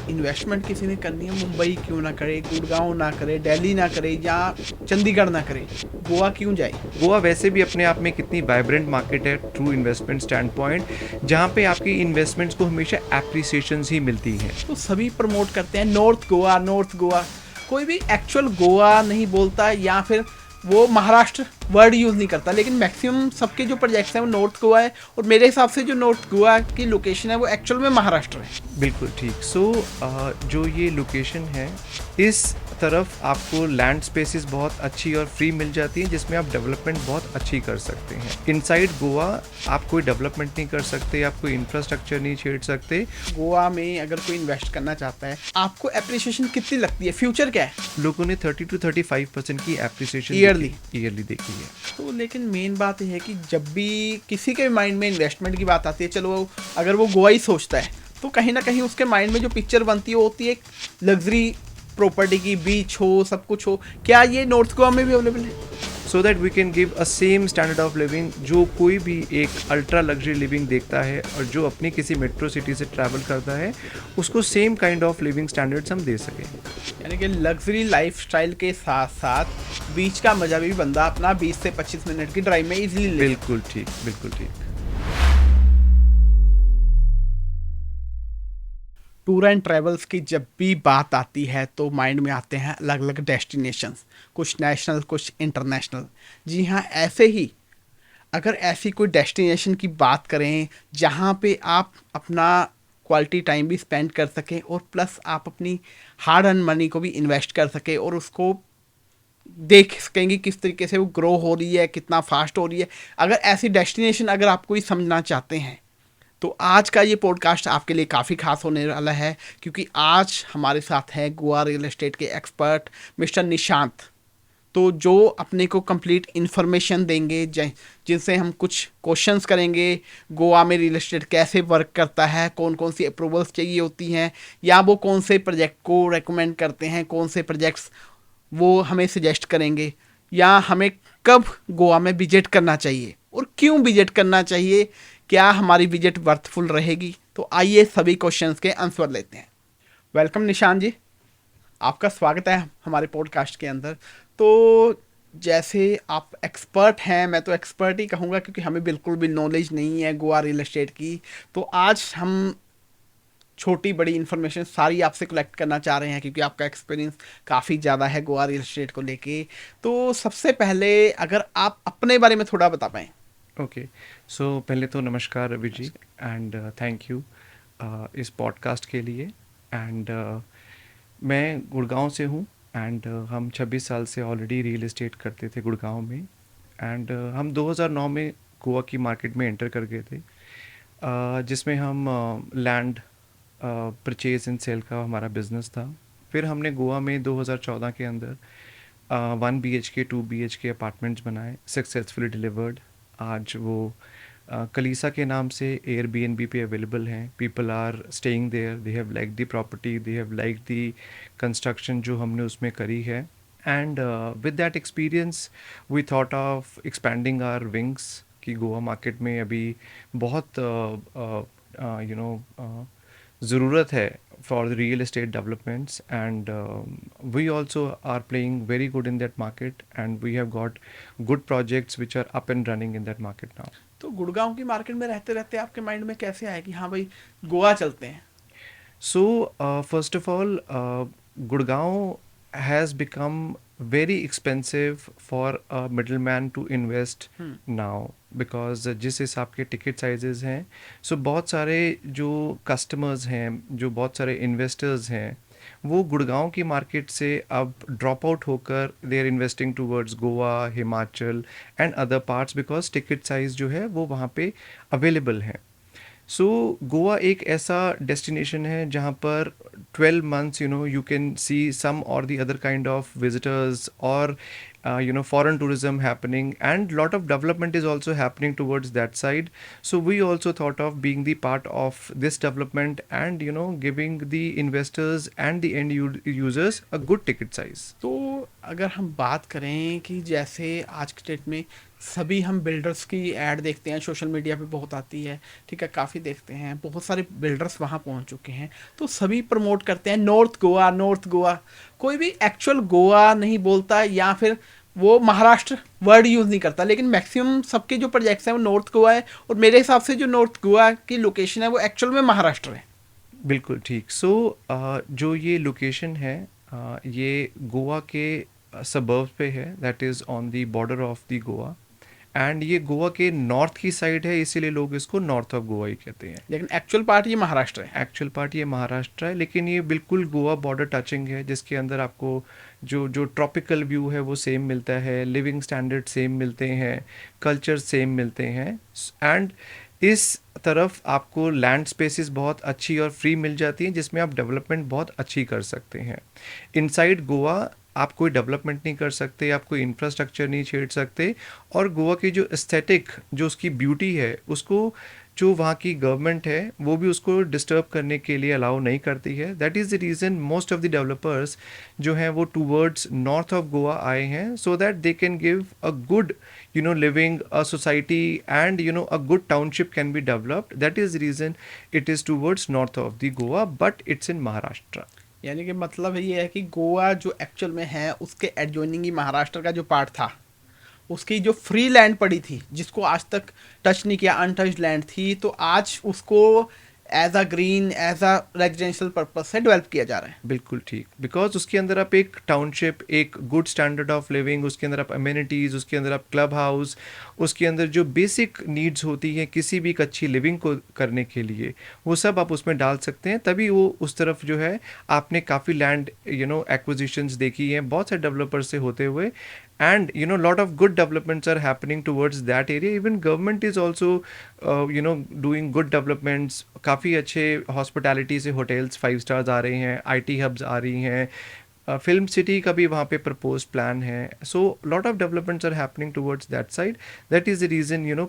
Investment किसी ने करनी है, मुंबई क्यों ना करे, गुड़गांव ना करे, दिल्ली ना करे या चंडीगढ़ ना करे, गोवा क्यों जाए? गोवा वैसे भी अपने आप में कितनी वाइब्रेंट मार्केट है ट्रू इन्वेस्टमेंट स्टैंड पॉइंट, जहाँ पे आपकी इन्वेस्टमेंट्स को हमेशा एप्रिसिएशन ही मिलती हैं। तो सभी प्रमोट करते हैं नॉर्थ गोवा, नॉर्थ गोवा। कोई भी एक्चुअल गोवा नहीं बोलता, या फिर वो महाराष्ट्र वर्ड यूज़ नहीं करता, लेकिन मैक्सिमम सबके जो प्रोजेक्ट्स हैं वो नॉर्थ गोवा है। और मेरे हिसाब से जो नॉर्थ गोवा की लोकेशन है वो एक्चुअल में महाराष्ट्र है। बिल्कुल ठीक। जो ये लोकेशन है, इस तरफ आपको लैंड स्पेसिस बहुत अच्छी और फ्री मिल जाती हैं, जिसमें आप डेवलपमेंट बहुत अच्छी कर सकते हैं। इनसाइड गोवा आप कोई डेवलपमेंट नहीं कर सकते, आप कोई इंफ्रास्ट्रक्चर नहीं छेड़ सकते। गोवा में अगर कोई इन्वेस्ट करना चाहता है, आपको एप्रिसिएशन कितनी लगती है? फ्यूचर क्या है? लोगों ने 30 to 35% की एप्रिसिएशन ईयरली देखी है। तो लेकिन मेन बात यह है कि जब भी किसी के माइंड में इन्वेस्टमेंट की बात आती है, चलो अगर वो गोवा ही सोचता है, तो कहीं ना कहीं उसके माइंड में जो पिक्चर बनती है वो होती है एक लग्जरी प्रॉपर्टी की, बीच हो, सब कुछ हो। क्या ये नॉर्थ गोवा में भी अवेलेबल है? So that we can give a same standard of living, जो कोई भी एक अल्ट्रा लग्जरी लिविंग देखता है और जो अपनी किसी मेट्रो सिटी से ट्रैवल करता है, उसको same kind of living standards हम दे सकें। यानी कि लग्जरी लाइफस्टाइल के साथ साथ बीच का मजा भी बंदा अपना 20 से 25 मिनट की ड्राइव में इजीली ले। बिल्कुल ठीक, बिल्कुल ठीक। टूर एंड ट्रैवल्स की जब भी बात आती है तो माइंड में आते हैं अलग अलग डेस्टिनेशंस, कुछ नेशनल, कुछ इंटरनेशनल। जी हाँ, ऐसे ही अगर ऐसी कोई डेस्टिनेशन की बात करें जहाँ पे आप अपना क्वालिटी टाइम भी स्पेंड कर सकें और प्लस आप अपनी हार्ड अर्न मनी को भी इन्वेस्ट कर सकें और उसको देख सकेंगे किस तरीके से वो ग्रो हो रही है, कितना फास्ट हो रही है। अगर ऐसी डेस्टिनेशन अगर आप कोई समझना चाहते हैं तो आज का ये पॉडकास्ट आपके लिए काफ़ी खास होने वाला है, क्योंकि आज हमारे साथ हैं गोवा रियल एस्टेट के एक्सपर्ट मिस्टर निशांत। तो जो अपने को कंप्लीट इन्फॉर्मेशन देंगे, जिनसे हम कुछ क्वेश्चंस करेंगे, गोवा में रियल एस्टेट कैसे वर्क करता है, कौन कौन सी अप्रूवल्स चाहिए होती हैं, या वो कौन से प्रोजेक्ट को रेकमेंड करते हैं, कौन से प्रोजेक्ट्स वो हमें सजेस्ट करेंगे, या हमें कब गोवा में विजिट करना चाहिए और क्यों विजिट करना चाहिए, क्या हमारी विजिट वर्थफुल रहेगी। तो आइए सभी क्वेश्चंस के आंसर लेते हैं। वेलकम निशान जी, आपका स्वागत है हमारे पॉडकास्ट के अंदर। तो जैसे आप एक्सपर्ट हैं, मैं तो एक्सपर्ट ही कहूँगा क्योंकि हमें बिल्कुल भी नॉलेज नहीं है गोवा रियल एस्टेट की। तो आज हम छोटी बड़ी इन्फॉर्मेशन सारी आपसे कलेक्ट करना चाह रहे हैं, क्योंकि आपका एक्सपीरियंस काफ़ी ज़्यादा है गोवा रियल एस्टेट को लेके। तो सबसे पहले अगर आप अपने बारे में थोड़ा बता पाएँ। ओके, सो पहले तो नमस्कार Ravi ji, and thank you इस पॉडकास्ट के लिए। एंड मैं गुड़गांव से हूँ, एंड हम 26 साल से ऑलरेडी रियल एस्टेट करते थे गुड़गांव में। एंड हम 2009 में गोवा की मार्केट में एंटर कर गए थे, जिसमें हम लैंड परचेज एंड सेल का हमारा बिजनेस था। फिर हमने गोवा में 2014 के अंदर 1 BHK 2 BHK अपार्टमेंट्स बनाए, सक्सेसफुली डिलीवर्ड। आज वो कलीसा के नाम से एयरबीएनबी पे अवेलेबल हैं। People are staying there, they have like the property, they have like the construction जो हमने उसमें करी है। And with that experience we thought of expanding our wings, कि गोवा मार्केट में अभी बहुत ज़रूरत है for the real estate developments, and we also are playing very good in that market, and we have got good projects which are up and running in that market now. तो गुड़गांव की market में रहते रहते आपके mind में कैसे आया कि हाँ भाई गोवा चलते हैं? So first of all, Gurgaon has become very expensive for a middleman to invest now, because जिस हिसाब के टिकट साइजेस हैं, सो बहुत सारे जो कस्टमर्स हैं, जो बहुत सारे इन्वेस्टर्स हैं, वो गुड़गांव की मार्केट से अब ड्रॉप आउट होकर they are investing towards Goa, Himachal and other parts, because ticket size जो है वो वहाँ पे अवेलेबल है। सो गोवा एक ऐसा डेस्टिनेशन है जहाँ पर 12 months you can see some or the other kind of visitors, or foreign tourism happening, and lot of development is also happening towards that side. So we also thought of being the part of this development, and giving the investors and the end users a good ticket size. तो अगर हम बात करें कि जैसे आज के date में सभी हम बिल्डर्स की ऐड देखते हैं, सोशल मीडिया पे बहुत आती है, ठीक है, काफ़ी देखते हैं, बहुत सारे बिल्डर्स वहाँ पहुँच चुके हैं, तो सभी प्रमोट करते हैं नॉर्थ गोवा नॉर्थ गोवा। कोई भी एक्चुअल गोवा नहीं बोलता, या फिर वो महाराष्ट्र वर्ड यूज़ नहीं करता, लेकिन मैक्सिमम सबके जो प्रोजेक्ट्स हैं वो नॉर्थ गोवा है, और मेरे हिसाब से जो नॉर्थ गोवा की लोकेशन है वो एक्चुअल में महाराष्ट्र है। बिल्कुल ठीक। सो जो ये लोकेशन है, ये गोवा के सबर्ब पे है, that is on the border of the Goa, and ये गोवा के नॉर्थ की साइड है, इसीलिए लोग इसको नॉर्थ ऑफ गोवा ही कहते हैं। लेकिन एक्चुअल पार्ट ये महाराष्ट्र है। एक्चुअल पार्ट ये महाराष्ट्र है, लेकिन ये बिल्कुल गोवा बॉर्डर टचिंग है, जिसके अंदर आपको जो जो ट्रॉपिकल व्यू है वो सेम मिलता है, लिविंग स्टैंडर्ड सेम मिलते हैं, कल्चर सेम मिलते हैं, एंड इस तरफ आपको लैंड स्पेसिस बहुत अच्छी और फ्री मिल जाती हैं, जिसमें आप डेवलपमेंट बहुत अच्छी कर सकते हैं। इनसाइड गोवा आप कोई डेवलपमेंट नहीं कर सकते, आप कोई इंफ्रास्ट्रक्चर नहीं छेड़ सकते, और गोवा की जो एस्थेटिक, जो उसकी ब्यूटी है, उसको जो वहाँ की गवर्नमेंट है वो भी उसको डिस्टर्ब करने के लिए अलाउ नहीं करती है। That is the reason most of the developers जो हैं वो टूवर्ड्स नॉर्थ ऑफ गोवा आए हैं, so that they can give a good living a society, and a good township can be developed. That is the reason it is towards north of the Goa, but it's in Maharashtra. यानी कि मतलब ये है कि गोवा जो actual में है उसके एडजॉइनिंग ही महाराष्ट्र का जो पार्ट था, उसकी जो फ्री लैंड पड़ी थी जिसको आज तक टच नहीं किया, अनटच्ड लैंड थी, तो आज उसको as a green, as a residential purpose से डेवलप किया जा रहा है। बिल्कुल ठीक, बिकॉज उसके अंदर आप एक टाउनशिप, एक गुड स्टैंडर्ड ऑफ लिविंग, उसके अंदर आप अमेनिटीज़, उसके अंदर आप क्लब हाउस, उसके अंदर जो बेसिक नीड्स होती हैं किसी भी एक अच्छी लिविंग को करने के लिए, वो सब आप उसमें डाल सकते हैं। तभी वो उस तरफ जो है, आपने काफ़ी लैंड एक्विजिशंस देखी हैं बहुत से डेवलपर से होते हुए, and lot of good developments are happening towards that area. Even government is also doing good developments. काफ़ी अच्छे हॉस्पिटैलिटी से होटल्स 5 स्टार्स आ रहे हैं, आईटी हब्स आ रही हैं, फिल्म सिटी का भी वहाँ पे प्रपोज प्लान है, so lot of developments are happening towards that side. That is the reason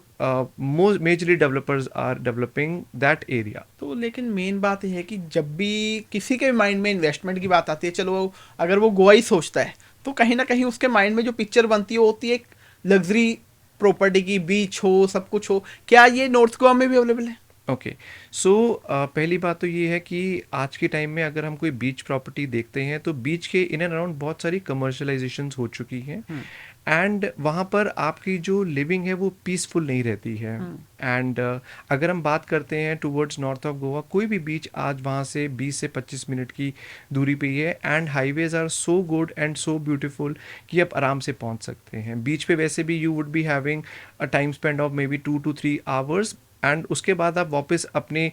most majorly developers are developing that area. तो लेकिन मेन बात यह है कि जब भी किसी के माइंड में इन्वेस्टमेंट की बात आती है, चलो अगर वो गोवा ही सोचता है, तो कहीं ना कहीं उसके माइंड में जो पिक्चर बनती है वो होती है एक लग्जरी प्रॉपर्टी की, बीच हो, सब कुछ हो। क्या ये नॉर्थ गोवा में भी अवेलेबल है? ओके, सो पहली बात तो ये है कि आज के टाइम में अगर हम कोई बीच प्रॉपर्टी देखते हैं तो बीच के इन एंड अराउंड बहुत सारी कमर्शलाइजेशंस हो चुकी हैं, एंड वहाँ पर आपकी जो लिविंग है वो पीसफुल नहीं रहती है। एंड अगर हम बात करते हैं टुवर्ड्स नॉर्थ ऑफ गोवा, कोई भी बीच आज वहाँ से 20 से 25 मिनट की दूरी पे ही है, and highways are so good and so beautiful कि आप आराम से पहुँच सकते हैं। बीच पे वैसे भी you would be having a time spend of may be 2 to 3 hours, and उसके बाद आप वापस अपने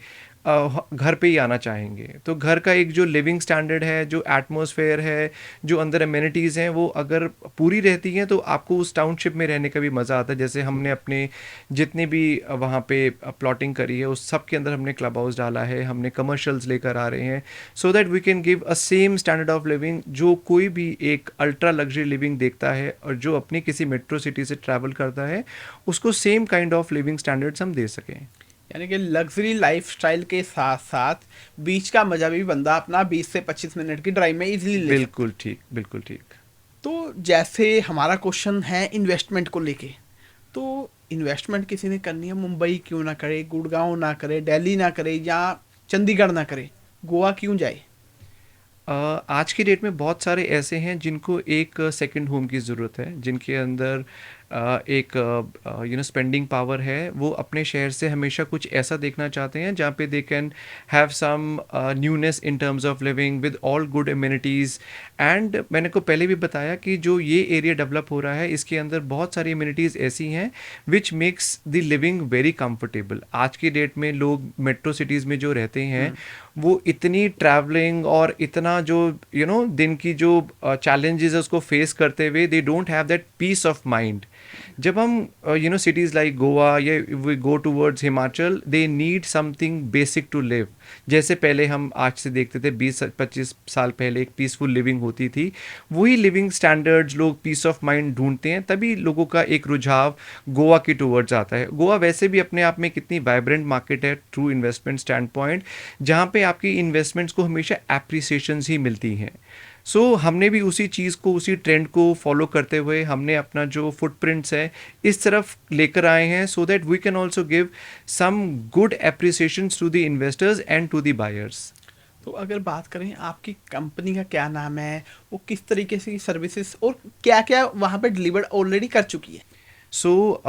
घर पे ही आना चाहेंगे। तो घर का एक जो लिविंग स्टैंडर्ड है, जो एटमॉस्फेयर है, जो अंदर अमेनिटीज़ हैं, वो अगर पूरी रहती हैं तो आपको उस टाउनशिप में रहने का भी मज़ा आता है। जैसे हमने अपने जितने भी वहाँ पे प्लॉटिंग करी है उस सब के अंदर हमने क्लब हाउस डाला है, हमने कमर्शियल्स लेकर आ रहे हैं, so that we can give a same standard of living जो कोई भी एक अल्ट्रा लग्जरी लिविंग देखता है और जो अपनी किसी मेट्रो सिटी से ट्रैवल करता है, उसको same kind of living standards हम दे सकें। यानी कि लग्जरी लाइफस्टाइल के साथ साथ बीच का मजा भी बंदा अपना 20 से 25 मिनट की ड्राइव में इजीली ले। बिल्कुल ठीक, बिल्कुल ठीक। तो जैसे हमारा क्वेश्चन है इन्वेस्टमेंट को लेके, तो इन्वेस्टमेंट किसी ने करनी है, मुंबई क्यों ना करे, गुड़गांव ना करे, दिल्ली ना करे, या चंडीगढ़ ना करे, गोवा क्यों जाए? आज की डेट में बहुत सारे ऐसे हैं जिनको एक सेकंड होम की ज़रूरत है, जिनके अंदर एक स्पेंडिंग पावर है, वो अपने शहर से हमेशा कुछ ऐसा देखना चाहते हैं जहाँ पे they can have some newness in terms of living with all good amenities. And मैंने को पहले भी बताया कि जो ये एरिया डेवलप हो रहा है इसके अंदर बहुत सारी एमिनिटीज़ ऐसी हैं which makes the living very comfortable. आज की डेट में लोग मेट्रो सिटीज़ में जो रहते हैं वो इतनी ट्रैवलिंग और इतना जो दिन की जो चैलेंजेस है उसको फेस करते हुए they don't have that peace of mind. जब हम सिटीज़ लाइक गोवा या we go towards Himachal, they need something basic to live. जैसे पहले हम आज से देखते थे 20-25 साल पहले एक पीसफुल लिविंग होती थी, वही लिविंग स्टैंडर्ड्स लोग पीस ऑफ माइंड ढूंढते हैं, तभी लोगों का एक रुझाव गोवा की टूवर्ड्स आता है। गोवा वैसे भी अपने आप में कितनी वाइब्रेंट मार्केट है ट्रू इन्वेस्टमेंट स्टैंड पॉइंट, जहाँ पे आपकी इन्वेस्टमेंट्स को हमेशा एप्रिसिएशंस ही मिलती हैं। सो हमने भी उसी चीज़ को, उसी ट्रेंड को फॉलो करते हुए हमने अपना जो फुटप्रिंट्स है इस तरफ लेकर आए हैं, so that we can also give some good appreciation to the investors and to the buyers. तो अगर बात करें आपकी कंपनी का क्या नाम है, वो किस तरीके से सर्विसेज और क्या क्या वहाँ पे डिलीवर ऑलरेडी कर चुकी है? सो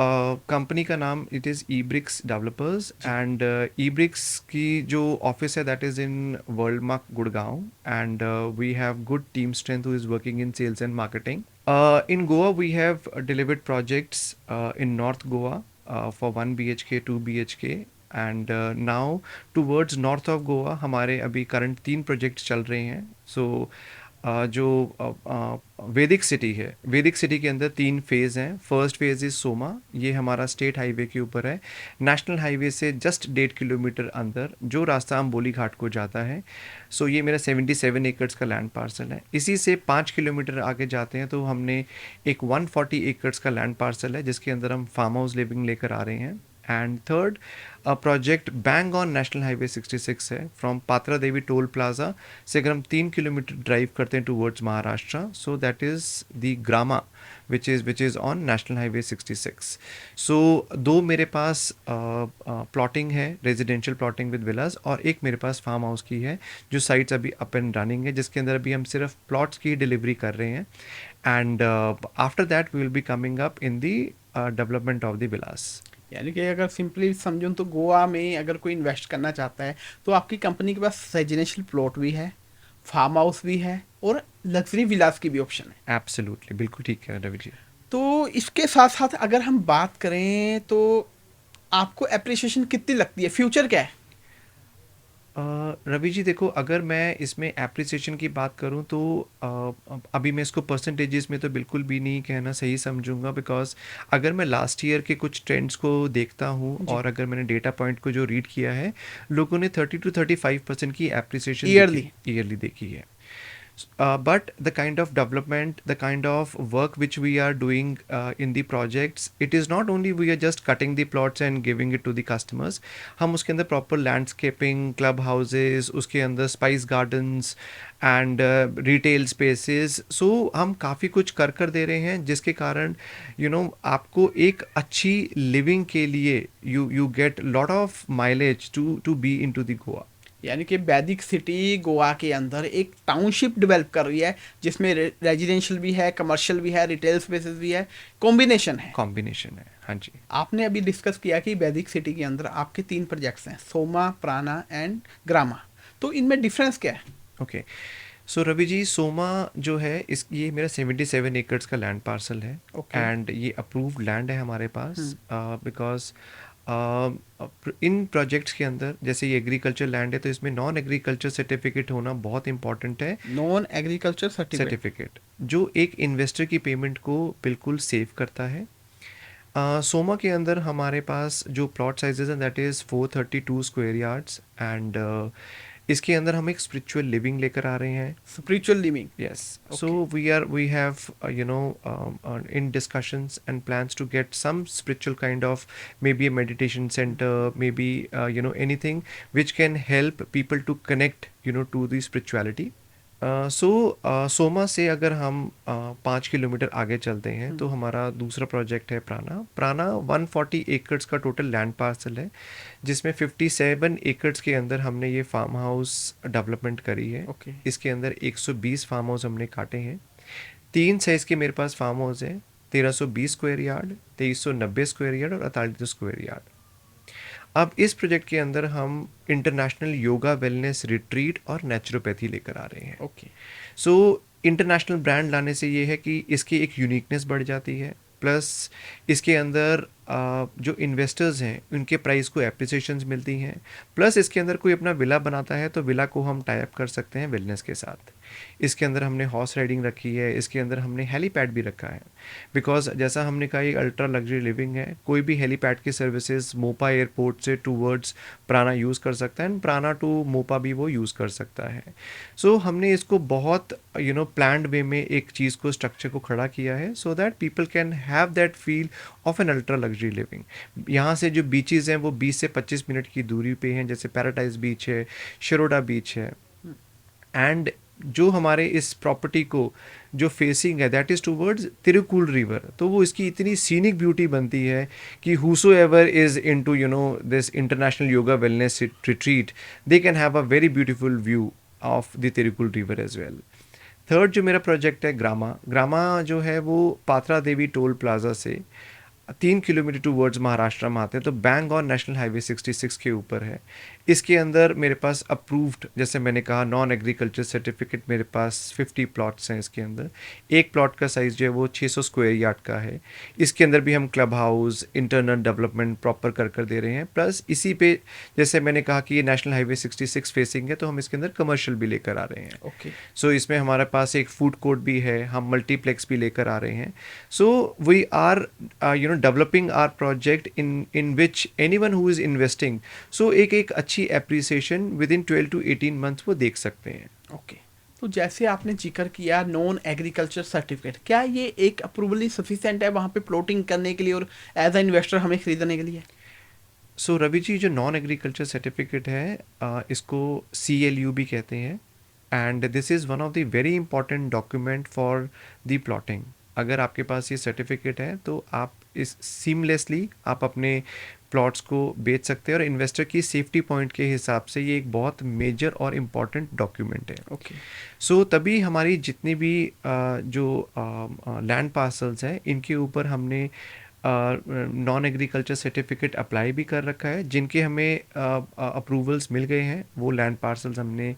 कंपनी का नाम it is eBricks developers, and eBricks की जो ऑफिस है that is in world mark Gurgaon, and we have good team strength who is working in sales and marketing. In Goa we have delivered projects in North Goa for 1 BHK 2 BHK, and now towards North of Goa हमारे अभी current 3 projects चल रहे हैं. सो जो वैदिक city है, वैदिक city के अंदर 3 फेज़ हैं. फर्स्ट फेज़ इज़ सोमा, ये हमारा स्टेट हाईवे के ऊपर है, नेशनल हाईवे से जस्ट 1.5 किलोमीटर अंदर जो रास्ता अम्बोली घाट को जाता है. सो ये मेरा 77 एकड़्स का लैंड पार्सल है. इसी से 5 किलोमीटर आगे जाते हैं तो हमने एक 140 एकड़्स का लैंड पार्सल है जिसके अंदर हम फार्म हाउस लिविंग लेकर आ रहे हैं. And third project bang on national highway 66 है, from Patra Devi toll plaza से अगर हम 3 किलोमीटर ड्राइव करते हैं towards Maharashtra, so that is the Grama which is on national highway 66. So 2 मेरे पास प्लॉटिंग है, रेजिडेंशियल प्लॉटिंग विद विलास, और एक मेरे पास फार्म हाउस की है जो साइट्स अभी अप एंड रनिंग है, जिसके अंदर अभी हम सिर्फ प्लॉट्स की डिलीवरी कर रहे हैं. And after that we will be coming up in the development of the villas. यानी कि अगर सिंपली समझूं तो गोवा में अगर कोई इन्वेस्ट करना चाहता है तो आपकी कंपनी के पास रेजिडेंशियल प्लॉट भी है, फार्म हाउस भी है और लग्जरी विलास की भी ऑप्शन है। एब्सोल्युटली, बिल्कुल ठीक है रवि जी. तो इसके साथ साथ अगर हम बात करें तो आपको अप्रिसिएशन कितनी लगती है, फ्यूचर क्या है? रवि जी देखो, अगर मैं इसमें एप्रिसिएशन की बात करूं तो अभी मैं इसको परसेंटेजेस में तो बिल्कुल भी नहीं कहना सही समझूंगा, बिकॉज अगर मैं लास्ट ईयर के कुछ ट्रेंड्स को देखता हूं जी। और अगर मैंने डेटा पॉइंट को जो रीड किया है, लोगों ने 30 to 35% की एप्रिसिएशन ईयरली देखी है. But the kind of development, the kind of work which we are doing in the projects, it is not only we are just cutting the plots and giving it to the customers. हम उसके अंदर proper landscaping, club houses, उसके अंदर spice gardens and retail spaces, so हम काफ़ी कुछ कर दे रहे हैं, जिसके कारण आपको एक अच्छी living के लिए you get lot of mileage to be into the Goa. यानी कि वैदिक सिटी गोवा के अंदर एक टाउनशिप डेवलप कर रही है जिसमें रेजिडेंशियल भी है, कमर्शियल भी है, रिटेल स्पेसेस भी है, कॉम्बिनेशन है। हाँ जी. आपने अभी डिस्कस किया कि वैदिक सिटी के अंदर आपके 3 प्रोजेक्ट्स हैं, सोमा, प्राणा एंड ग्रामा, तो इनमें डिफरेंस क्या है? ओके. सो रवि जी, सोमा जो है ये मेरा 77 एकड़्स का लैंड पार्सल है. Okay. एंड ये अप्रूव्ड लैंड है हमारे पास, बिकॉज इन प्रोजेक्ट्स के अंदर जैसे ये एग्रीकल्चर लैंड है तो इसमें नॉन एग्रीकल्चर सर्टिफिकेट होना बहुत इंपॉर्टेंट है. नॉन एग्रीकल्चर सर्टिफिकेट जो एक इन्वेस्टर की पेमेंट को बिल्कुल सेव करता है. सोमा के अंदर हमारे पास जो प्लॉट साइजेस हैं that is 432 square yards, and इसके अंदर हम एक स्पिरिचुअल लिविंग लेकर आ रहे हैं. Spiritual living, Yes. Okay. So we have in discussions and plans to get some spiritual kind of, maybe a meditation center, maybe anything which can help people to connect to the spirituality. सो सोमा से अगर हम 5 kilometre आगे चलते हैं तो हमारा दूसरा project है प्राणा 140 एकड़्स का टोटल लैंड पार्सल है, जिसमें 57 एकड़्स के अंदर हमने ये फार्म हाउस डेवलपमेंट करी है. Okay. इसके अंदर 120 फार्म हाउस हमने काटे हैं. 3 साइज़ के मेरे पास फार्म हाउस है, 1320 स्क्वायर यार्ड, 2390 स्क्वायर यार्ड और 48 स्क्वायर यार्ड. अब इस प्रोजेक्ट के अंदर हम इंटरनेशनल योगा वेलनेस रिट्रीट और नेचुरोपैथी लेकर आ रहे हैं. ओके। सो इंटरनेशनल ब्रांड लाने से ये है कि इसकी एक यूनिकनेस बढ़ जाती है, प्लस इसके अंदर जो इन्वेस्टर्स हैं उनके प्राइस को एप्रिसिएशंस मिलती हैं, प्लस इसके अंदर कोई अपना विला बनाता है तो विला को हम टाई अप कर सकते हैं वेलनेस के साथ. इसके अंदर हमने हॉर्स राइडिंग रखी है, इसके अंदर हमने हेलीपैड भी रखा है, बिकॉज जैसा हमने कहा ये अल्ट्रा लग्जरी लिविंग है, कोई भी हेलीपैड की सर्विसेज मोपा एयरपोर्ट से टूवर्ड्स प्राणा यूज़ कर सकता है, एंड प्राणा टू मोपा भी वो यूज़ कर सकता है. सो हमने इसको बहुत प्लान्ड वे में एक चीज़ को, स्ट्रक्चर को खड़ा किया है, so that people can have that feel of an ultra luxury living. यहाँ से जो बीचेज़ हैं वो 20 से 25 मिनट की दूरी पे हैं, जैसे पैराडाइज बीच है, शिरोडा बीच है, एंड जो हमारे इस प्रॉपर्टी को जो फेसिंग है that is towards Tiracol river, तो वो इसकी इतनी सीनिक ब्यूटी बनती है कि whosoever is into you know this international yoga wellness retreat, they can have a very beautiful view of the Tiracol river as well. Third जो मेरा प्रोजेक्ट है ग्रामा, ग्रामा जो है वो पात्रा देवी टोल प्लाजा से 3 किलोमीटर टूवर्ड्स महाराष्ट्र में आते हैं, तो बैंग ऑन नेशनल हाईवे 66 के ऊपर है। इसके अंदर मेरे पास अप्रूव्ड, जैसे मैंने कहा, नॉन एग्रीकल्चर सर्टिफिकेट मेरे पास 50 प्लॉट्स हैं इसके अंदर। एक प्लॉट का साइज़ जो है वो 600 स्क्वायर यार्ड का है। इसके अंदर भी हम club house, internal development proper कर दे रहे हैं। प्लस इसी पे, जैसे मैंने कहा कि ये नेशनल हाईवे 66 फेसिंग है, तो हम इसके अंदर कमर्शियल भी लेकर आ रहे हैं। ओके। सो इसमें हमारे पास एक फूड कोर्ट भी है, हम मल्टीप्लेक्स भी लेकर आ रहे हैं। So we are developing our project in which anyone who is investing, so एक अच्छी appreciation within 12 to 18 months वो देख सकते हैं। ओके। तो जैसे आपने जिक्र किया नॉन एग्रीकल्चर सर्टिफिकेट, क्या ये एक अप्रूवली सफिशिएंट है वहाँ पे प्लॉटिंग करने के लिए और एज अ इन्वेस्टर हमें खरीदने के लिए? सो रवि जी, जो नॉन एग्रीकल्चर सर्टिफिकेट है इसको CLU भी कहते हैं, and this is one of the very important document for the plotting. अगर आपके पास ये सर्टिफिकेट है तो आप इस सीमलेसली आप अपने प्लॉट्स को बेच सकते हैं, और इन्वेस्टर की सेफ्टी पॉइंट के हिसाब से ये एक बहुत मेजर और इम्पॉर्टेंट डॉक्यूमेंट है। ओके। सो तभी हमारी जितनी भी जो लैंड पार्सल्स हैं इनके ऊपर हमने नॉन एग्रीकल्चर सर्टिफिकेट अप्लाई भी कर रखा है, जिनके हमें अप्रूवल्स मिल गए हैं। वो लैंड पार्सल्स हमने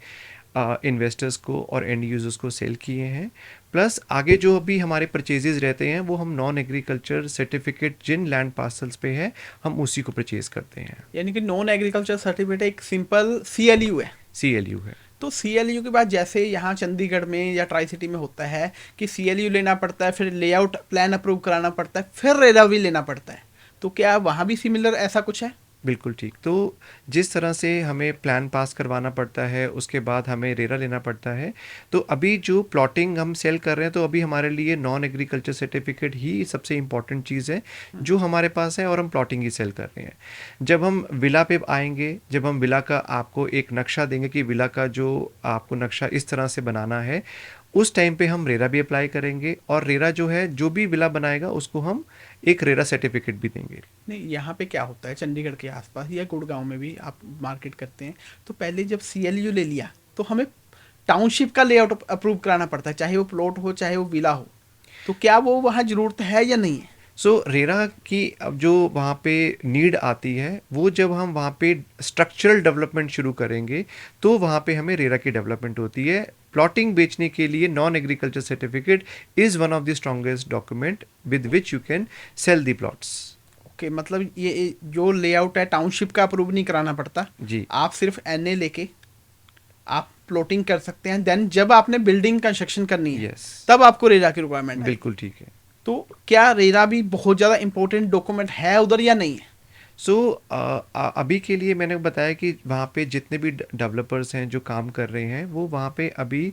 इन्वेस्टर्स को और एंड यूजर्स को सेल किए हैं। प्लस आगे जो भी हमारे परचेजेस रहते हैं वो हम नॉन एग्रीकल्चर सर्टिफिकेट जिन लैंड पार्सल्स पे है हम उसी को परचेज करते हैं। यानी कि नॉन एग्रीकल्चर सर्टिफिकेट एक सिंपल CLU है। CLU है। तो CLU के बाद जैसे यहाँ चंडीगढ़ में या ट्राई सिटी में होता है कि CLU लेना पड़ता है, फिर लेआउट प्लान अप्रूव कराना पड़ता है, फिर रेरा भी लेना पड़ता है, तो क्या वहाँ भी सिमिलर ऐसा कुछ है? बिल्कुल ठीक। तो जिस तरह से हमें प्लान पास करवाना पड़ता है उसके बाद हमें रेरा लेना पड़ता है, तो अभी जो प्लॉटिंग हम सेल कर रहे हैं तो अभी हमारे लिए नॉन एग्रीकल्चर सर्टिफिकेट ही सबसे इम्पॉर्टेंट चीज़ है जो हमारे पास है, और हम प्लॉटिंग ही सेल कर रहे हैं। जब हम विला पे आएंगे, जब हम विला का आपको एक नक्शा देंगे कि विला का जो आपको नक्शा इस तरह से बनाना है, उस टाइम पे हम रेरा भी अप्लाई करेंगे, और रेरा जो है जो भी विला बनाएगा उसको हम एक रेरा सर्टिफिकेट भी देंगे। नहीं, यहाँ पे क्या होता है चंडीगढ़ के आसपास या गुड़गांव में भी आप मार्केट करते हैं, तो पहले जब CLU ले लिया तो हमें टाउनशिप का लेआउट अप्रूव कराना पड़ता है, चाहे वो प्लॉट हो चाहे वो विला हो, तो क्या वो वहाँ ज़रूरत है या नहीं है? सो रेरा की अब जो वहाँ पे नीड आती है वो जब हम वहाँ पे स्ट्रक्चरल डेवलपमेंट शुरू करेंगे तो वहाँ पे हमें रेरा की डेवलपमेंट होती है। प्लॉटिंग बेचने के लिए non agriculture certificate is one of the strongest document with which you can sell the plots. Okay, मतलब ये जो लेआउट है टाउनशिप का अप्रूव नहीं कराना पड़ता जी। आप सिर्फ NA लेके आप प्लॉटिंग कर सकते हैं, देन जब आपने बिल्डिंग कंस्ट्रक्शन करनी है Yes. तब आपको रेरा की रिक्वायरमेंट है। बिल्कुल ठीक है। तो क्या रेरा भी बहुत ज़्यादा इंपॉर्टेंट डॉक्यूमेंट है उधर या नहीं है? सो अभी के लिए मैंने बताया कि वहाँ पे जितने भी डेवलपर्स हैं जो काम कर रहे हैं वो वहाँ पे अभी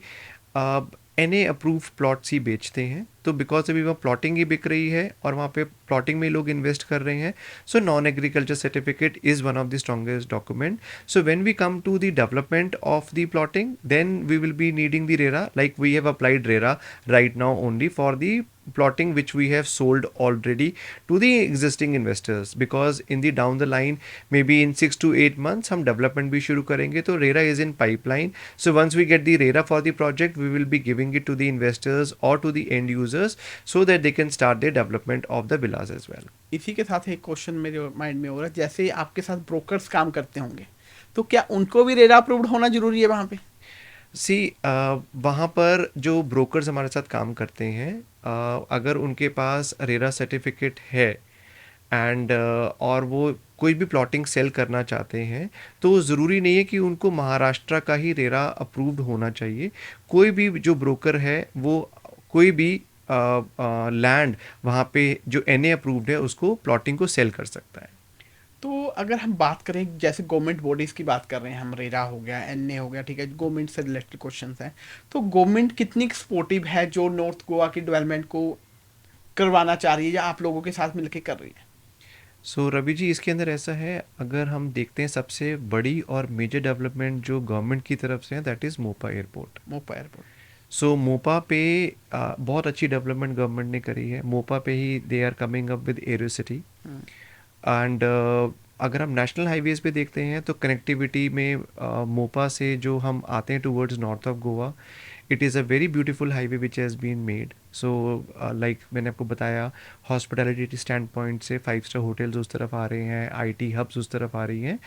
NA अप्रूव प्लॉट्स ही बेचते हैं, तो बिकॉज अभी वहाँ प्लॉटिंग ही बिक रही है और वहाँ पे प्लॉटिंग में लोग इन्वेस्ट कर रहे हैं। So non agriculture certificate is one of the strongest document. So when we come to the development of the plotting then we will be needing the RERA, like we have applied RERA right now only for the plotting which we have sold already to the existing investors, because in the down the line maybe in 6 to 8 months हम development भी शुरू करेंगे, तो RERA is in pipeline. So once we get the RERA for the project we will be giving it to the investors or to the end users so that they can start their development of the villas as well. इसी के साथ एक question मेरे mind में हो रहा है, जैसे आपके साथ ब्रोकर्स काम करते होंगे तो क्या उनको भी रेरा अप्रूव्ड होना जरूरी है वहाँ पे? सी वहाँ पर जो ब्रोकर्स हमारे साथ काम करते हैं अगर उनके पास रेरा सर्टिफिकेट है एंड और वो कोई भी प्लॉटिंग सेल करना चाहते हैं तो ज़रूरी नहीं है कि उनको महाराष्ट्र का ही रेरा अप्रूव्ड होना चाहिए। कोई भी जो ब्रोकर है वो कोई भी लैंड वहाँ पे जो NA अप्रूव्ड है उसको प्लॉटिंग को सेल कर सकता है। तो अगर हम बात करें जैसे गवर्नमेंट बॉडीज़ की बात कर रहे हैं हम, रेरा हो गया, NA हो गया, ठीक है, गवर्नमेंट से रिलेटेड क्वेश्चंस हैं, तो गवर्नमेंट कितनी सपोर्टिव है जो नॉर्थ गोवा की डेवलपमेंट को करवाना चाह रही है या आप लोगों के साथ मिलकर कर रही है? सो रवि जी, इसके अंदर ऐसा है, अगर हम देखते हैं सबसे बड़ी और मेजर डेवलपमेंट जो गवर्नमेंट की तरफ से है, that is Mopa airport. Mopa airport. So Mopa पे बहुत अच्छी डेवलपमेंट गवर्नमेंट ने करी है। मोपा पे ही they are coming up with aero city. And अगर हम नेशनल हाईवेज पे देखते हैं तो कनेक्टिविटी में मोपा से जो हम आते हैं towards north of Goa, it is a very beautiful highway which has been made. So like मैंने आपको बताया, हॉस्पिटैलिटी स्टैंड पॉइंट से 5 स्टार होटल्स उस तरफ आ रहे हैं, आईटी हब्स उस तरफ आ रही हैं।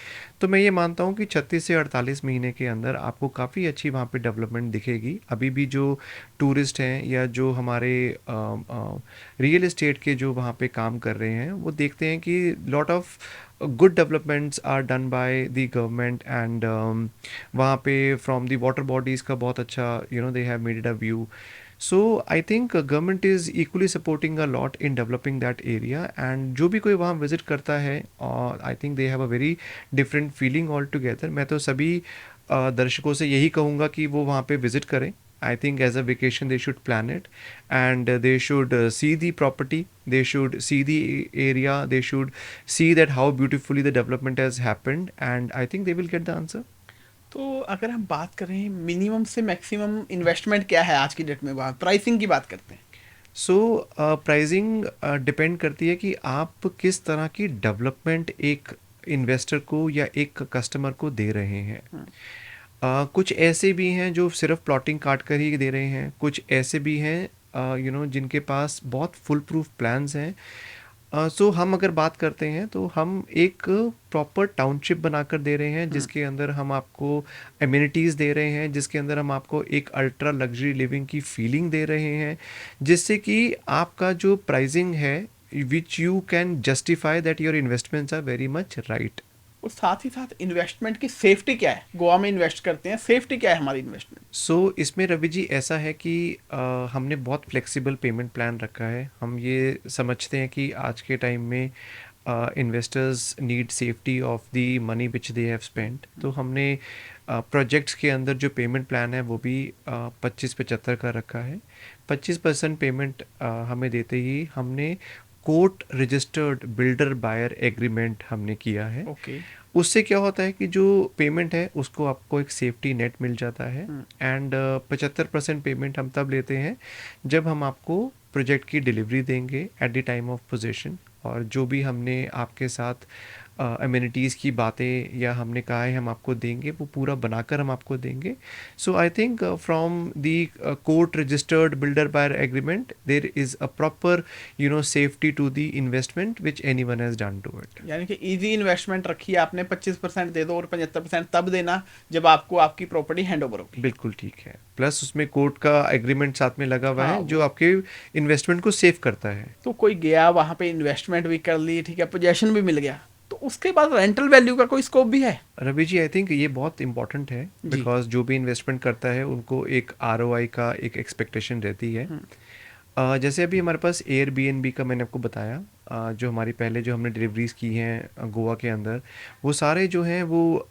तो मैं ये मानता हूँ कि 36 से 48 महीने के अंदर आपको काफ़ी अच्छी वहाँ पे डेवलपमेंट दिखेगी। अभी भी जो टूरिस्ट हैं या जो हमारे रियल एस्टेट के जो वहाँ पे काम कर रहे हैं, वो देखते हैं कि lot of good developments are done by the government. And वहाँ पे फ्रॉम द वाटर बॉडीज़ का बहुत अच्छा, they have made it a view. So I think government is equally supporting a lot in developing that area. And जो भी कोई वहाँ visit करता है, I think they have a very different feeling all together. मैं तो सभी दर्शकों से यही कहूँगा कि वो वहाँ पे विजिट करें। I think as a vacation they should plan it, and they should see the property, they should see the area, they should see that how beautifully the development has happened, and I think they will get the answer. तो अगर हम बात करें minimum से maximum investment क्या है आज की डेट में, बात प्राइसिंग की बात करते हैं। सो प्राइसिंग डिपेंड करती है कि आप किस तरह की डेवलपमेंट एक इन्वेस्टर को या एक कस्टमर को दे रहे हैं। कुछ ऐसे भी हैं जो सिर्फ प्लॉटिंग काट कर ही दे रहे हैं, कुछ ऐसे भी हैं जिनके पास बहुत फुल प्रूफ प्लान्स हैं। सो हम अगर बात करते हैं तो हम एक प्रॉपर टाउनशिप बनाकर दे रहे हैं, जिसके अंदर हम आपको एमिनिटीज़ दे रहे हैं, जिसके अंदर हम आपको एक अल्ट्रा लग्जरी लिविंग की फीलिंग दे रहे हैं, जिससे कि आपका जो प्राइसिंग है which you can justify that your investments are very much right. और साथ ही साथ इन्वेस्टमेंट की सेफ्टी क्या है, गोवा में इन्वेस्ट करते हैं, सेफ्टी क्या है हमारी इन्वेस्टमेंट। सो इसमें रवि जी ऐसा है कि हमने बहुत फ्लेक्सिबल पेमेंट प्लान रखा है। हम ये समझते हैं कि आज के टाइम में investors need safety of the money which they have spent. तो हमने प्रोजेक्ट्स के अंदर जो पेमेंट प्लान है वो भी 25-75 का रखा है। 25% पेमेंट हमें देते ही हमने court registered builder buyer agreement हमने किया है। ओके। उससे क्या होता है कि जो पेमेंट है उसको आपको एक सेफ्टी नेट मिल जाता है। एंड 75% पेमेंट हम तब लेते हैं जब हम आपको प्रोजेक्ट की डिलीवरी देंगे at the time of position. और जो भी हमने आपके साथ अम्यूनिटीज़ की बातें या हमने कहा है हम आपको देंगे, वो पूरा बनाकर हम आपको देंगे। So I think from the court registered builder buyer agreement there is a proper safety to the investment which any one has done to it. यानी कि इजी इन्वेस्टमेंट रखी है आपने, 25% दे दो और 75% तब देना जब आपको आपकी प्रॉपर्टी हैंड ओवर होगी। बिल्कुल ठीक है। प्लस उसमें कोर्ट का एग्रीमेंट साथ में लगा हुआ हाँ, है जो आपके इन्वेस्टमेंट को सेव करता है। तो कोई गया वहाँ पे, इन्वेस्टमेंट भी कर ली, ठीक है, पोजेशन भी मिल गया, तो उसके बाद रेंटल वैल्यू का कोई स्कोप भी है। रवि जी, आई थिंक ये बहुत इंपॉर्टेंट है जी। बिकॉज जो भी इन्वेस्टमेंट करता है उनको एक आरओआई का एक एक्सपेक्टेशन रहती है। जैसे अभी हमारे पास एयरबीएनबी का मैंने आपको बताया, जो हमारी पहले जो हमने डिलीवरीज की हैं गोवा के अंदर, वो सारे जो हैं वो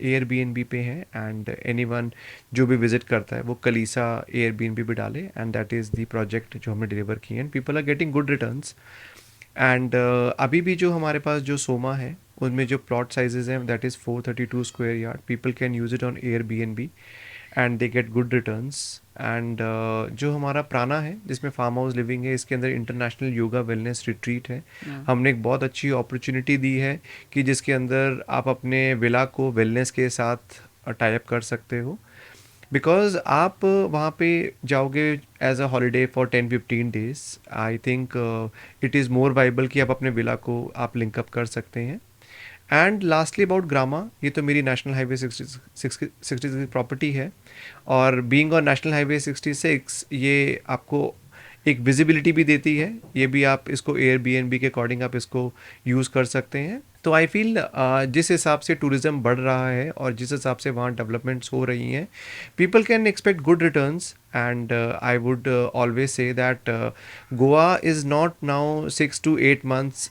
एयरबीएनबी पे हैं। एंड एनीवन जो भी विजिट करता है वो कलीसा एयरबीएनबी पे डाले, and that is the project जो हमने डिलीवर किए हैं। People are getting good returns. And अभी भी जो हमारे पास जो सोमा है उनमें जो प्लॉट साइजेस हैं that is 432 square yard. People can use it on Airbnb and they get good returns. And जो हमारा प्राणा है जिसमें फार्म हाउस लिविंग है, इसके अंदर इंटरनेशनल योगा वेलनेस रिट्रीट है। हमने एक बहुत अच्छी अपॉर्चुनिटी दी है कि जिसके अंदर आप अपने विला को वेलनेस के साथ टाई अप कर सकते हो। बिकॉज आप वहाँ पे जाओगे as a holiday for 10-15 days, I think it is more viable कि आप अपने विला को आप लिंकअप कर सकते हैं। एंड लास्टली अबाउट ग्रामा, ये तो मेरी नेशनल हाईवे 66 की प्रॉपर्टी है, और बीइंग ऑन नेशनल हाईवे 66 ये आपको एक विजिबिलिटी भी देती है। ये भी आप इसको एयरबीएनबी के अकॉर्डिंग आप इसको यूज़ कर सकते हैं। तो आई फील जिस हिसाब से टूरिज़्म बढ़ रहा है और जिस हिसाब से वहाँ डेवलपमेंट्स हो रही हैं, people can expect good returns and I would always say that Goa is not now 6 to 8 months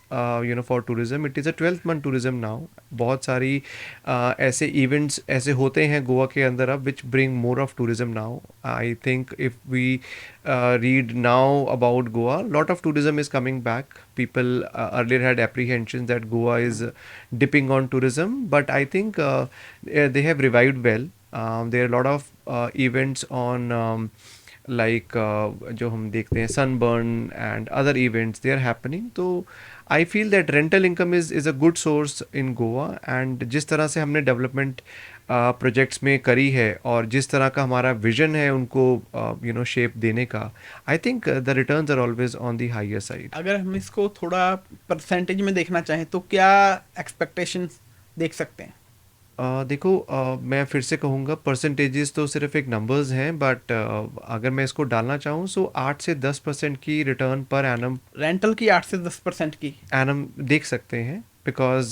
for tourism, it is a 12th month tourism now. बहुत सारी ऐसे इवेंट्स ऐसे होते हैं गोवा के अंदर अब which bring more of tourism now. I think if we read now about Goa, lot of tourism is coming back. People earlier had apprehensions that Goa is dipping on tourism, but I think they have revived well. There are a lot of events on like जो हम देखते हैं sunburn and other events they are happening. तो I feel that rental income is a good source in Goa. And जिस तरह से हमने development projects में करी है और जिस तरह का हमारा विजन है उनको शेप देने का, I think the returns are always on the higher side. अगर हम इसको थोड़ा परसेंटेज में देखना चाहें तो क्या एक्सपेक्टेशंस देख सकते हैं? देखो, मैं फिर से कहूँगा परसेंटेजेस तो सिर्फ एक नंबर्स हैं, बट अगर मैं इसको डालना चाहूँ सो 8 से 10% की रिटर्न पर एनम रेंटल की 8 से 10% की एनम देख सकते हैं, because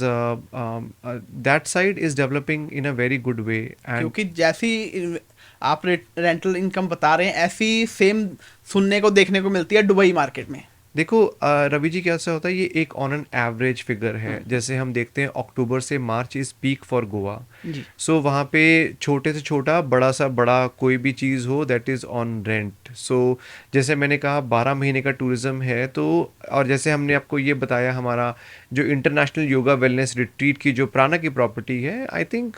that side is developing in a very good way. And क्योंकि जैसी आप रेंटल इनकम बता रहे हैं ऐसी सेम सुनने को देखने को मिलती है दुबई मार्केट में. देखो रवि जी, कैसा होता है ये एक ऑन एन एवरेज फिगर है. जैसे हम देखते हैं अक्टूबर से मार्च इज पीक फॉर गोवा. जी. सो वहाँ पे छोटे से छोटा बड़ा सा बड़ा कोई भी चीज़ हो दैट इज़ ऑन रेंट. सो जैसे मैंने कहा 12 महीने का टूरिज़्म है. तो और जैसे हमने आपको ये बताया हमारा जो इंटरनेशनल योगा वेलनेस रिट्रीट की जो प्राणा की प्रॉपर्टी है, आई थिंक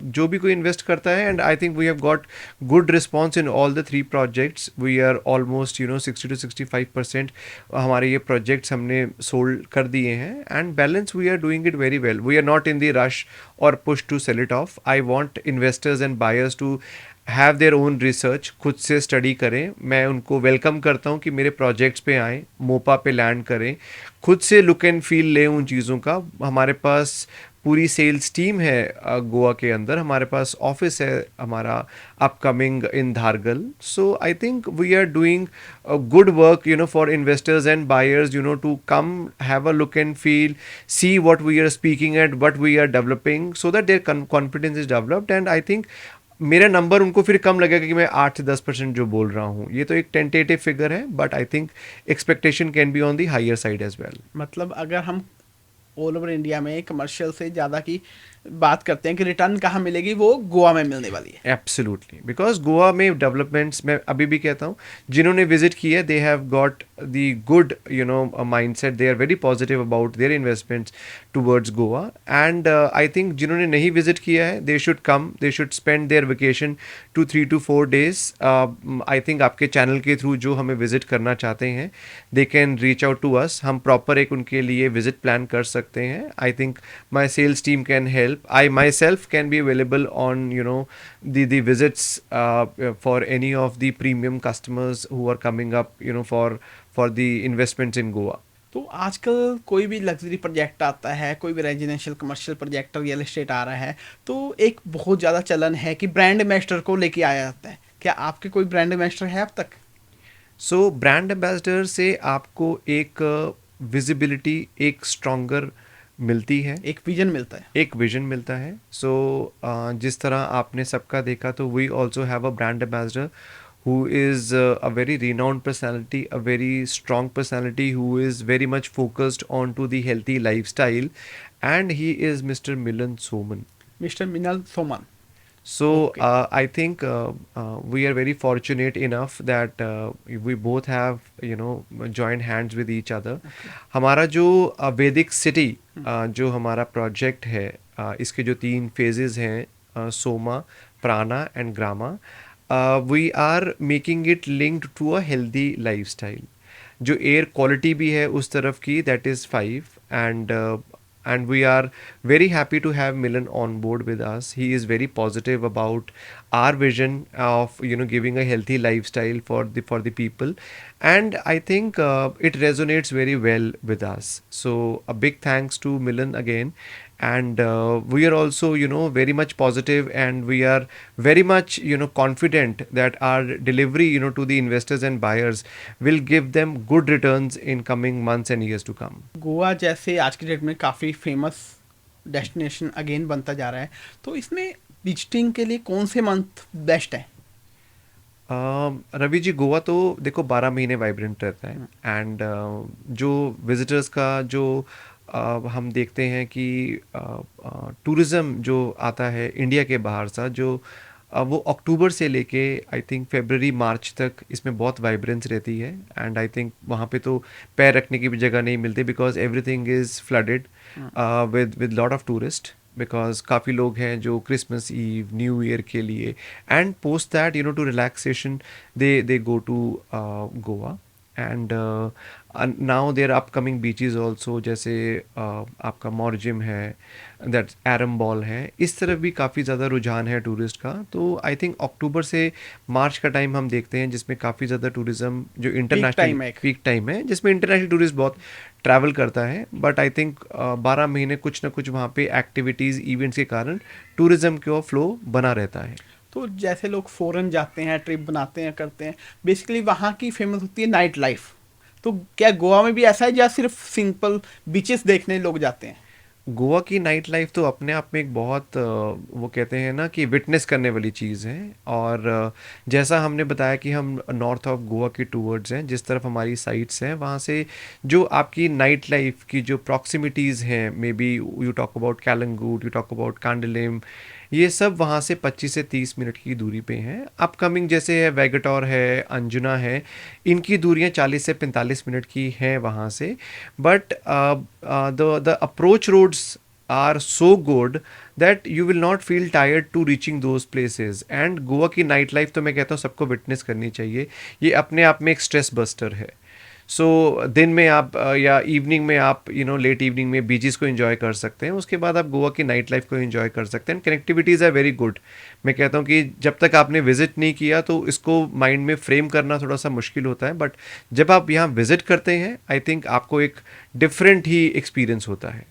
जो भी कोई इन्वेस्ट करता है, and I think we have got good response in all the 3 projects. We are almost 60 to 65% हमारे ये प्रोजेक्ट्स हमने सोल्ड कर दिए हैं. And balance we are doing it very well. We are not in the rush or push to sell it off. I want investors and buyers to have their own research, खुद से study करें. मैं उनको welcome करता हूं कि मेरे projects पे आएँ, मोपा पे लैंड करें, खुद से लुक एंड फील लें उन चीज़ों का. हमारे पास पूरी सेल्स टीम है गोवा के अंदर. हमारे पास ऑफिस है हमारा upcoming in Dhargal. So I think we are doing good work for investors and buyers to come have a look and feel, see what we are speaking at, what we are developing, so that their confidence is developed. And I think मेरा number उनको फिर कम लगेगा कि मैं 8 से 10% जो बोल रहा हूँ. ये तो एक टेंटेटिव फिगर है, but I think expectation can be on the higher side as well. मतलब अगर हम ऑल ओवर इंडिया में कमर्शियल से ज़्यादा की बात करते हैं कि रिटर्न कहाँ मिलेगी, वो गोवा में मिलने वाली है. एब्सोल्युटली, बिकॉज गोवा में डेवलपमेंट्स मैं अभी भी कहता हूँ जिन्होंने विजिट किया है they have got the good mindset. They are very positive about their investments towards Goa. And I think जिन्होंने नहीं विजिट किया है they should come, they should spend their vacation 3 to 4 days. I think आपके channel के through जो हमें visit करना चाहते हैं they can reach out to us. हम प्रॉपर एक उनके लिए विजिट प्लान कर सकते हैं. I think my sales team can help. I myself can be available on the visits for any of the premium customers who are coming up for the investments in Goa. तो आजकल कोई भी luxury project आता है, कोई भी residential commercial project real estate आ रहा है, तो एक बहुत ज़्यादा चलन है कि ब्रांड एम्बेसडर को लेके आया जाता है. क्या आपके कोई ब्रांड एम्बेसडर है अब तक? सो ब्रांड एम्बेसडर से आपको एक विजिबिलिटी, एक स्ट्रॉन्गर मिलती है, एक विजन मिलता है. एक विजन मिलता है. सो जिस तरह आपने सबका देखा तो we also have a brand ambassador who is a very renowned personality, a very strong personality who is very much focused on to the healthy lifestyle, and he is Mr. Milan Soman. Mister Minal Soman. So Okay. I think we are very fortunate enough that we both have joined hands with each other. हमारा जो वैदिक city जो हमारा project है, इसके जो 3 phases हैं, Soma, Prana and Grama, we are making it linked to a healthy lifestyle. जो एयर क्वालिटी भी है उस तरफ की that is 5. And we are very happy to have Milan on board with us. He is very positive about our vision of giving a healthy lifestyle for the people, and I think it resonates very well with us. So a big thanks to Milan again. And we are also very much positive, and we are very much confident that our delivery to the investors and buyers will give them good returns in coming months and years to come. Goa जैसे आज की date में काफ़ी famous destination again बनता जा रहा है, तो इसमें विजिटिंग के लिए कौन से मंथ बेस्ट है? रवि जी, गोवा तो देखो 12 महीने वाइब्रेंट रहता है। एंड जो विजिटर्स का जो हम देखते हैं कि टूरिज़्म जो आता है इंडिया के बाहर सा, जो वो अक्टूबर से लेके आई थिंक फरवरी मार्च तक इसमें बहुत वाइब्रेंस रहती है। एंड आई थिंक वहाँ पे तो पैर रखने की भी जगह नहीं मिलती, because everything is flooded with lot of tourist, because काफ़ी लोग हैं जो क्रिसमस ईव न्यू ईयर के लिए and post that you know to relaxation they go to Goa. And now their upcoming beaches also, जैसे आपका मॉर्जिम है, दैट एरम बॉल है, इस तरफ भी काफ़ी ज़्यादा रुझान है टूरिस्ट का। तो आई थिंक अक्टूबर से मार्च का टाइम हम देखते हैं जिसमें काफ़ी ज़्यादा टूरिज़्म जो इंटरनेशनल टाइम है एक। पीक टाइम है, जिसमें इंटरनेशनल टूरिस्ट बहुत ट्रैवल करता है। बट आई थिंक 12 महीने कुछ ना कुछ वहाँ पे एक्टिविटीज़ इवेंट्स के कारण टूरिज़्म का फ्लो बना रहता है। तो जैसे लोग फॉरेन जाते हैं, ट्रिप बनाते हैं, करते हैं, बेसिकली वहाँ की फेमस होती है नाइट लाइफ। तो क्या गोवा में भी ऐसा है या सिर्फ सिंपल बीचेस देखने लोग जाते हैं? गोवा की नाइट लाइफ तो अपने आप में एक बहुत वो कहते हैं ना कि विटनेस करने वाली चीज़ है। और जैसा हमने बताया कि हम नॉर्थ ऑफ गोवा के टूवर्ड्स हैं, जिस तरफ हमारी साइट्स हैं, वहाँ से जो आपकी नाइट लाइफ की जो प्रॉक्सिमिटीज़ हैं, may be you talk about Calangute, you talk about Candolim, ये सब वहाँ से 25 से 30 मिनट की दूरी पे हैं। अपकमिंग जैसे है वेगेटोर है, अंजुना है, इनकी दूरियाँ 40 से 45 मिनट की हैं वहाँ से। But the approach roads are so good that you will not feel tired to reaching those places. And Goa की नाइट लाइफ तो मैं कहता हूँ सबको विटनेस करनी चाहिए। ये अपने आप में एक स्ट्रेस बस्टर है। सो दिन में आप या इवनिंग में आप लेट इवनिंग में बीचेस को एंजॉय कर सकते हैं, उसके बाद आप गोवा की नाइट लाइफ को एंजॉय कर सकते हैं। Connectivities are very good. मैं कहता हूँ कि जब तक आपने विजिट नहीं किया तो इसको माइंड में फ्रेम करना थोड़ा सा मुश्किल होता है, बट जब आप यहाँ विजिट करते हैं आई थिंक आपको एक डिफरेंट ही एक्सपीरियंस होता है।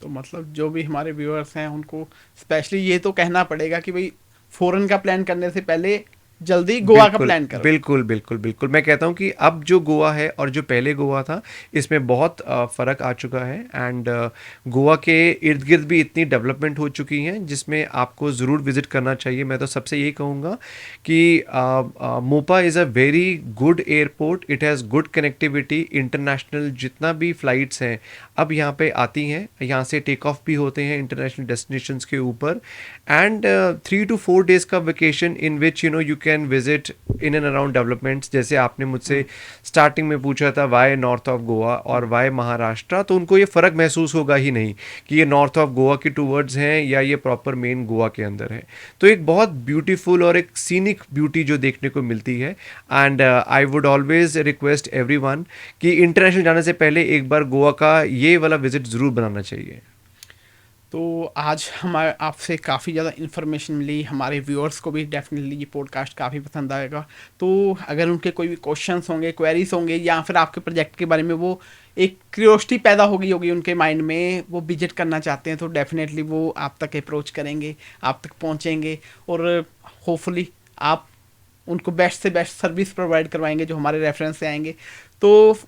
तो मतलब जो भी हमारे व्यूअर्स हैं उनको स्पेशली ये तो कहना पड़ेगा कि भाई फॉरेन का प्लान करने से पहले जल्दी गोवा का बिल्कुल प्लान करो। बिल्कुल बिल्कुल बिल्कुल, मैं कहता हूँ कि अब जो गोवा है और जो पहले गोवा था, इसमें बहुत फ़र्क आ चुका है। एंड गोवा के इर्द गिर्द भी इतनी डेवलपमेंट हो चुकी हैं जिसमें आपको ज़रूर विज़िट करना चाहिए। मैं तो सबसे यही कहूँगा कि Mopa is a very good airport, it has good connectivity. International जितना भी फ़्लाइट्स हैं अब यहाँ पे आती हैं, यहाँ से टेक ऑफ भी होते हैं इंटरनेशनल डेस्टिनेशंस के ऊपर। एंड 3 to 4 डेज़ का vacation in which you can visit in and around developments. जैसे आपने मुझसे स्टार्टिंग में पूछा था वाई नॉर्थ ऑफ गोवा और वाई महाराष्ट्र, तो उनको ये फ़र्क महसूस होगा ही नहीं कि ये नॉर्थ ऑफ गोवा की टूवर्ड्स हैं या ये प्रॉपर मेन गोवा के अंदर है। तो एक बहुत ब्यूटीफुल और एक सीनिक ब्यूटी जो देखने को मिलती है। And I would always request everyone कि इंटरनेशनल जाने से पहले एक बार गोवा का ये वाला विजिट ज़रूर बनाना चाहिए। तो आज हमारे आपसे काफ़ी ज़्यादा इन्फॉर्मेशन मिली, हमारे व्यूअर्स को भी डेफिनेटली ये पॉडकास्ट काफ़ी पसंद आएगा। तो अगर उनके कोई भी क्वेश्चंस होंगे, क्वेरीज होंगे, या फिर आपके प्रोजेक्ट के बारे में वो एक क्यूरियोसिटी पैदा होगी उनके माइंड में, वो विजिट करना चाहते हैं, तो डेफिनेटली वो आप तक अप्रोच करेंगे, आप तक पहुँचेंगे और होपफुली आप उनको बेस्ट से बेस्ट सर्विस प्रोवाइड करवाएंगे जो हमारे रेफरेंस से आएंगे। तो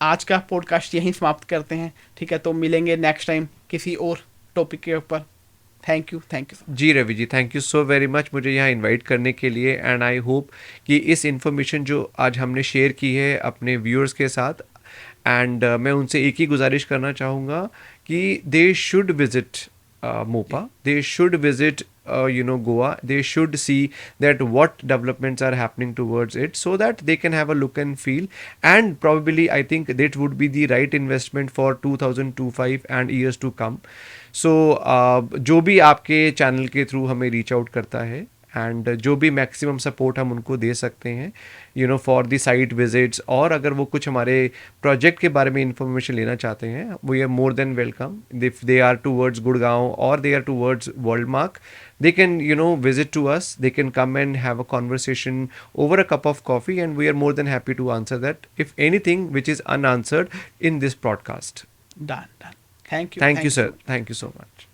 आज का पॉडकास्ट यहीं समाप्त करते हैं, ठीक है? तो मिलेंगे नेक्स्ट टाइम किसी और टॉपिक के ऊपर। Thank you ji Ravi ji, thank you so very much मुझे यहाँ इनवाइट करने के लिए। एंड आई होप कि इस इन्फॉर्मेशन जो आज हमने शेयर की है अपने व्यूअर्स के साथ, एंड मैं उनसे एक ही गुजारिश करना चाहूँगा कि they should visit Mopa, they should visit Goa, they should see that what developments are happening towards it, so that they can have a look and feel. And probably I think that would be the right investment for 2025 and years to come. So जो भी आपके channel के through हमें reach out करता है and जो भी maximum support हम उनको दे सकते हैं फॉर द साइट विजिट्स, और अगर वो कुछ हमारे प्रोजेक्ट के बारे में इंफॉर्मेशन लेना चाहते हैं, we are more than welcome. If they are towards Gurgaon or they are towards World Mark, they can visit to us, they can come and have a conversation over a cup of coffee, and we are more than happy to answer that if anything which is unanswered in this broadcast. Done. Thank you Sir, thank you so much.